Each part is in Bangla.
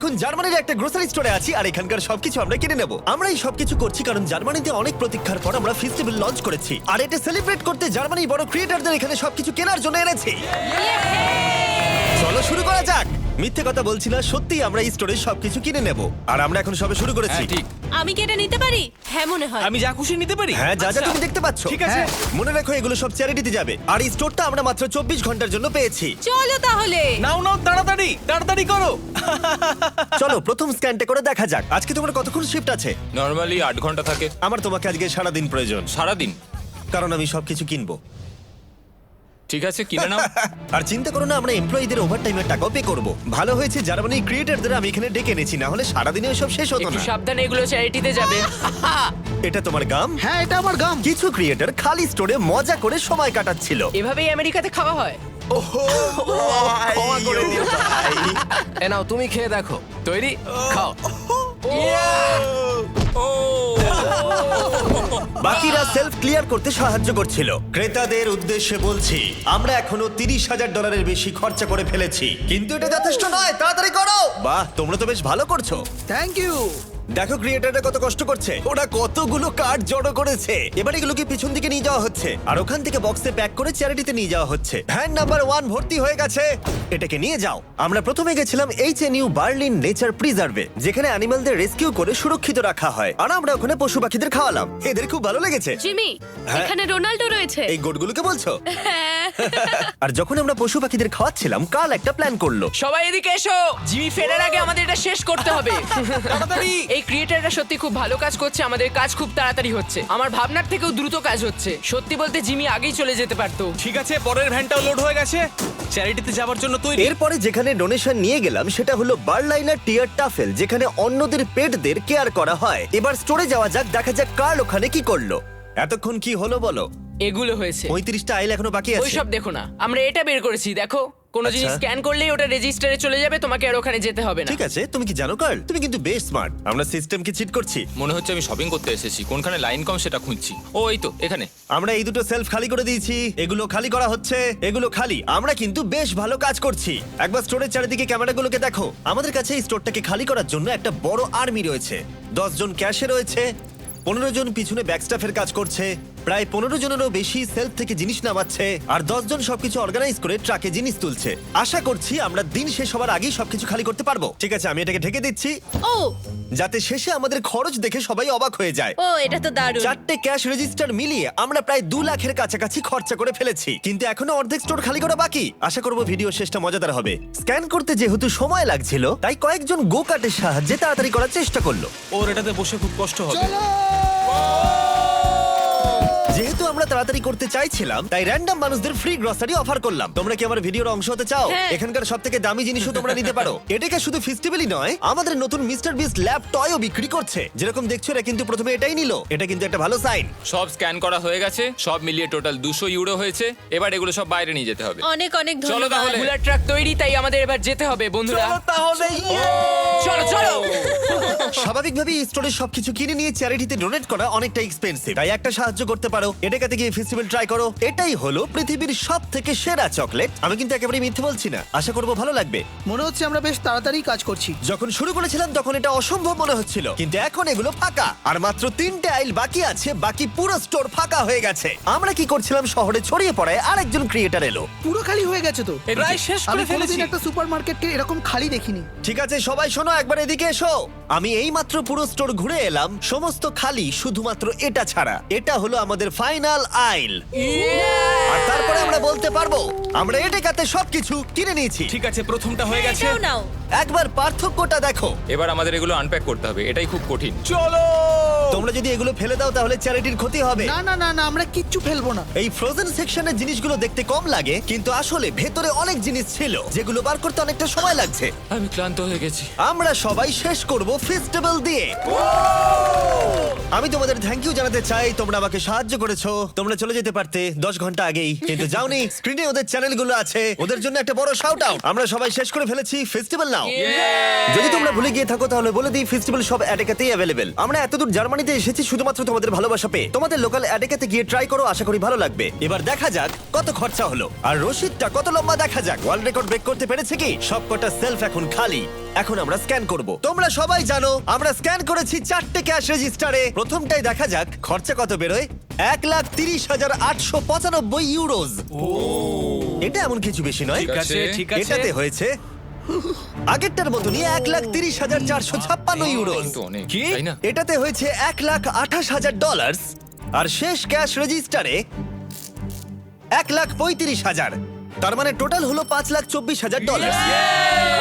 এখন জার্মানির একটা গ্রোসারি স্টোরে আছি আর এখানকার সবকিছু আমরা কিনে নেব। আমরা এই সবকিছু করছি কারণ জার্মানিতে অনেক প্রতীক্ষার পর আমরা ফেস্টিভ্যাল লঞ্চ করেছি, আর এটা সেলিব্রেট করতে জার্মানির বড় ক্রিয়েটরদের এখানে সবকিছু কেনার জন্য এনেছি। চলো শুরু করা যাক। মিথ্যে কথা বলছি না, সত্যি আমরা এই স্টোরে সবকিছু কিনে নেব, আর আমরা এখন সবে শুরু করেছি। ঠিক। আমি কি এটা নিতে পারি? হ্যাঁ মনে হয়। আমি যা খুশি নিতে পারি? হ্যাঁ, যা যা আচ্ছা। তুমি দেখতে পাচ্ছ। ঠিক আছে। মনে রাখো এগুলো সব চ্যারিটিতে যাবে, আর এই স্টোরটা আমরা মাত্র 24 ঘন্টার জন্য পেয়েছি। চলো তাহলে। নাও নাও, তাড়াতাড়ি তাড়াতাড়ি করো। চলো প্রথম স্ক্যানটা করে দেখা যাক। আজকে তোমার কতক্ষণ শিফট আছে? নর্মালি 8 ঘন্টা থাকে। আমার তোমাকে আজকে সারাদিন প্রয়োজন, সারাদিন? কারণ আমি সবকিছু কিনবো। ঠিক আছে, কিনে নাও। আর চিন্তা করো না, আমরা এমপ্লয়ীদের ওভারটাইমের টাকাও পে করব। ভালো হয়েছে জার্মানির ক্রিয়েটরদের আমি এখানে ডেকে এনেছি, না হলে সারাদিনে সব শেষ হতো একটু না। সাবধানে, এগুলো চ্যারিটিতে যাবে। এটা তোমার গাম? হ্যাঁ, এটা আমার গাম। কিছু ক্রিয়েটর খালি স্টোরে মজা করে সময় কাটাচ্ছিল। এভাবেই আমেরিকাতে খাওয়া হয়। ক্ষমা করে দিও ভাই। এ নাও, তুমি খেয়ে দেখো। তৈরি? খাও। বাকিরা সেলফ ক্লিয়ার করতে সাহায্য করছিল। ক্রেতাদের উদ্দেশ্যে বলছি, আমরা এখনো $30,000 বেশি খরচা করে ফেলেছি, কিন্তু এটা যথেষ্ট নয়। তাড়াতাড়ি করো। বাহ, তোমরা তো বেশ ভালো করছো। Thank you. দেখো ক্রিয়েটাররা কত কষ্ট করছে, ওরা কতগুলো কার্ড জড়ো করেছে। এবার এগুলোকে পিছন দিকে নিয়ে যাওয়া হচ্ছে, আর ওখান থেকে বক্সে প্যাক করে চ্যারিটিতে নিয়ে যাওয়া হচ্ছে। ভ্যান নাম্বার 1 ভর্তি হয়ে গেছে, এটাকে নিয়ে যাও। আমরা প্রথমে গেছিলাম HNU বার্লিন নেচার প্রিজার্ভে, যেখানে অ্যানিমালদের রেস্কিউ করে সুরক্ষিত রাখা হয়, আর আমরা ওখানে পশু পাখিদের খাওয়ালাম। এদের খুব ভালো লেগেছে। জিমি, হ্যাঁ। এখানে রোনাল্ডো রয়েছে। এই গোটগুলোকে বলছো? হ্যাঁ। আর যখন আমরা পশু পাখিদের খাওয়াচ্ছিলাম, কাল একটা প্ল্যান করলো। সবাই এদিকে এসো। জিমি ফেরার আগে আমাদের এটা শেষ করতে হবে। তাড়াতাড়ি। এই ক্রিয়েটাররা সত্যি খুব ভালো কাজ করছে, আমাদের কাজ খুব তাড়াতাড়ি হচ্ছে। আমার ভাবনার থেকেও দ্রুত কাজ হচ্ছে। সত্যি বলতে জিমি আগেই চলে যেতে পারতো। ঠিক আছে, পরের ভ্যানটাও লোড হয়ে গেছে। চ্যারিটিতে যাওয়ার জন্য তৈরি। এরপরে যেখানে ডোনেশন নিয়ে গেলাম সেটা হলো বার্লাইনার টিয়ার টাফেল, যেখানে অন্যদের পেটদের কেয়ার করা হয়। এবার স্টোরে যাওয়া যাক, দেখা যাক কার্ল ওখানে কি করলো। এতক্ষণ কি হলো বলো? এগুলো হয়েছে। 35টা আইল এখনো বাকি আছে। ওইসব দেখো না, আমরা এটা বের করেছি। দেখো, কোনো আচ্ছা। জিনিস স্ক্যান করলেই ওটা রেজিস্টারে চলে যাবে, তোমাকে আর ওখানে যেতে হবে না। ঠিক আছে, তুমি কি জানো কার্ল, তুমি কিন্তু বেশ স্মার্ট। আমরা সিস্টেমকে চিট করছি। মনে হচ্ছে আমি শপিং করতে এসেছি, কোনখানে লাইন কম সেটা খুঁজছি। ও এই তো এখানে। আমরা এই দুটো সেলফ খালি করে দিয়েছি, এগুলো খালি করা হচ্ছে, এগুলো খালি। আমরা কিন্তু বেশ ভালো কাজ করছি। একবার স্টোরের চারিদিকে ক্যামেরাগুলোকে দেখো। আমাদের কাছে এই স্টোরটাকে খালি করার জন্য একটা বড় আর্মি রয়েছে। 10 জন ক্যাশে রয়েছে, 15 জন পিছনে ব্যাকস্টাফের কাজ করছে, প্রায় 15 জনেরও বেশি সেলফ থেকে জিনিস নামাচ্ছে, আর 10 জন সবকিছু অর্গানাইজ করে ট্রাকে জিনিস তুলছে। আশা করছি আমরা দিন শেষ হওয়ার আগেই সবকিছু খালি করতে পারবো। ঠিক আছে, আমি এটাকে ঢেকে দিচ্ছি, ও যাতে শেষে আমাদের খরচ দেখে সবাই অবাক হয়ে যায়। ও, এটা তো দারুণ। 4টে ক্যাশ রেজিস্টার মিলিয়ে আমরা প্রায় 2 লাখের কাছাকাছি খরচা করে ফেলেছি, কিন্তু এখনো অর্ধেক স্টোর খালি করা বাকি। আশা করব ভিডিও শেষটা মজাদার হবে। স্ক্যান করতে যেহেতু সময় লাগছিল, তাই কয়েকজন গো কার্টের সাহায্যে তাড়াতাড়ি করার চেষ্টা করলো। ওর এটাতে বসে খুব কষ্ট হবে। যেহেতু আমরা তাড়াতাড়ি করতে চাইছিলাম, তাই র্যান্ডম মানুষদের ফ্রি গ্রসারি অফার করলাম। তোমরা কি আমার ভিডিওর অংশ হতে চাও? হ্যাঁ। এখানকার সবথেকে দামি জিনিসও তোমরা নিতে পারো। এটাকে শুধু ফেস্টিভ্যালই নয়, আমাদের নতুন মিস্টার বিস্ট ল্যাব টয়ও বিক্রি করছে। যেরকম দেখছো, এরা কিন্তু প্রথমে এটাই নিল। এটা কিন্তু একটা ভালো সাইন। সব স্ক্যান করা হয়ে গেছে, সব মিলিয়ে টোটাল 200 ইউরো হয়েছে। এবার এগুলো সব বাইরে নিয়ে যেতে হবে। অনেক অনেক চলো ধন্যবাদ। তাহলে। বুলার ট্রাক তৈরি, তাই আমাদের এবার যেতে হবে বন্ধুরা। তাহলে চলো চলো। স্বাভাবিকভাবেই স্টোরের সবকিছু কিনে নিয়ে চ্যারিটিতে ডোনেট করা অনেকটা এক্সপেন্সিভ, তাই একটা সাহায্য করতে পারো। এটাকে গিয়ে ফেস্টিভ্যাল ট্রাই করো। এটাই হলো পৃথিবীর সবথেকে সেরা চকলেট। আমি কিন্তু একেবারেই মিথ্যে বলছি না, আশা করবো ভালো লাগবে। মনে হচ্ছে আমরা বেশ তাড়াতাড়ি কাজ করছি। যখন শুরু করেছিলাম তখন এটা অসম্ভব মনে হচ্ছিল, কিন্তু এখন এগুলো ফাঁকা, আর মাত্র 3টে আইল বাকি আছে। বাকি পুরো স্টোর ফাঁকা হয়ে গেছে। আমরা কি করছিলাম, শহরে ছড়িয়ে পড়ায় আরেকজন ক্রিয়েটার এলো। পুরো খালি হয়ে গেছে তো। প্রায় শেষ আমি করে ফেলেছি। কোনোদিন একটা সুপারমার্কেটকে এরকম খালি দেখিনি। ঠিক আছে সবাই শোনো, একবার এদিকে এসো। আমি এই মাত্র পুরো স্টোর ঘুরে এলাম, সমস্ত খালি, শুধুমাত্র এটা ছাড়া। এটা হলো আমাদের ফাইনাল আইল, আর তারপরে আমরা বলতে পারবো আমরা এটাতে সবকিছু কিনে নিয়েছি। ঠিক আছে, প্রথমটা হয়ে গেছে। এটাও নাও। একবার পার্থক্যটা দেখো। এবার আমাদের এগুলো আনপ্যাক করতে হবে, এটাই খুব কঠিন। চলো। তোমরা যদি এগুলো ফেলে দাও তাহলে চ্যারিটির ক্ষতি হবে। না না না না, আমরা কিচ্ছু ফেলবো না। এই ফ্রোজেন সেকশনের জিনিসগুলো দেখতে কম লাগে, কিন্তু আসলে ভেতরে অনেক জিনিস ছিল যেগুলো বার করতে অনেকটা সময় লাগছে। আমি ক্লান্ত হয়ে গেছি। আমরা সবাই শেষ করব ফেস্টিভ্যাল দিয়ে। আমি তোমাদের থ্যাংক ইউ জানাতে চাই, তোমরা আমাকে সাহায্য করেছো। তোমরা চলে যেতে পারতে 10 ঘন্টা আগেই, কিন্তু যাওনি। স্ক্রিনে ওদের চ্যানেলগুলো আছে, ওদের জন্য একটা বড় শাউট আউট। আমরা সবাই শেষ করে ফেলেছি, ফেস্টিভ্যাল নাও। যদি তোমরা ভুলে গিয়ে থাকো তাহলে বলে দিই, ফেস্টিভ্যাল সব অ্যাটেকাতেই অ্যাভেলেবেল। আমরা এতদূর জার্মানি জার্মানিতে এসেছি শুধুমাত্র তোমাদের ভালোবাসা পেয়ে। তোমাদের লোকাল অ্যাডেকাতে গিয়ে ট্রাই করো, আশা করি ভালো লাগবে। এবার দেখা যাক কত খরচা হলো আর রসিদটা কত লম্বা। দেখা যাক ওয়ার্ল্ড রেকর্ড ব্রেক করতে পেরেছে কি। সবকটা সেলফ এখন খালি। এখন আমরা স্ক্যান করব। তোমরা সবাই জানো আমরা স্ক্যান করেছি 4টে ক্যাশ রেজিস্টারে। প্রথমটাই দেখা যাক খরচা কত বেরোয়। 1,30,895 ইউরোজ। এটা এমন কিছু বেশি নয়। ঠিক আছে, ঠিক আছে। এটাতে হয়েছে আগেরটার মতনই 1,30,456 ইউরোজ। তো অনেক, কি? তাই না? এটাতে হয়েছে $1,28,000 আর শেষ ক্যাশ রেজিস্টারে 1,35,000। তার মানে টোটাল হলো $5,24,000।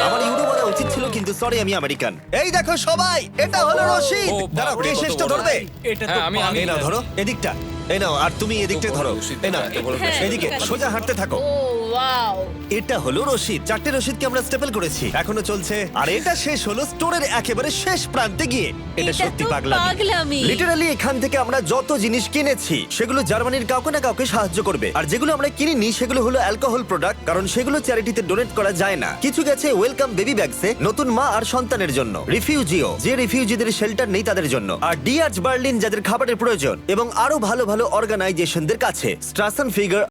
আমার ইউরো বলা উচিত ছিল, কিন্তু সরি আমি আমেরিকান। এই দেখো সবাই, এটা হলো রশিদ। ও, দাঁড়াও, বাপরে, কে কত শেষটা বড়। ধরবে? এটা তো হ্যাঁ, আমি- পাগল। এই নাও ধরো এদিকটা, এই নাও, আর তুমি এদিকটা খুব বড় ধরো। রশিদ, এই নাও, এত বড় হ্যাঁ, এদিকে ঠিক আছে। সোজা হাঁটতে থাকো। ও ওয়াও। এটা হলো রশিদ। 4টে রশিদকে আমরা স্টেপল করেছি, এখনো চলছে। আর এটা শেষ হলো স্টোরের একেবারে শেষ প্রান্তে গিয়ে। এটা এটা সত্যি তো পাগলামি। পাগলামি। লিটারালি এখান থেকে আমরা যত জিনিস কিনেছি সেগুলো জার্মানির কাউকে না কাউকে সাহায্য করবে। আর যেগুলো আমরা কিনিনি সেগুলো হলো অ্যালকোহল প্রোডাক্ট, কারণ সেগুলো চ্যারিটিতে ডোনেট করা যায় না। কিছু গেছে ওয়েলকাম বেবি ব্যাগসে, নতুন মা আর সন্তানের জন্য। রিফিউজিও, যে রিফিউজিদের শেল্টার নেই তাদের জন্য। আর ডিআর্চ বার্লিন, যাদের খাবারের প্রয়োজন। এবং আরো ভালো ভালো অর্গানাইজেশনদের কাছে। স্ট্রাসন ফিগার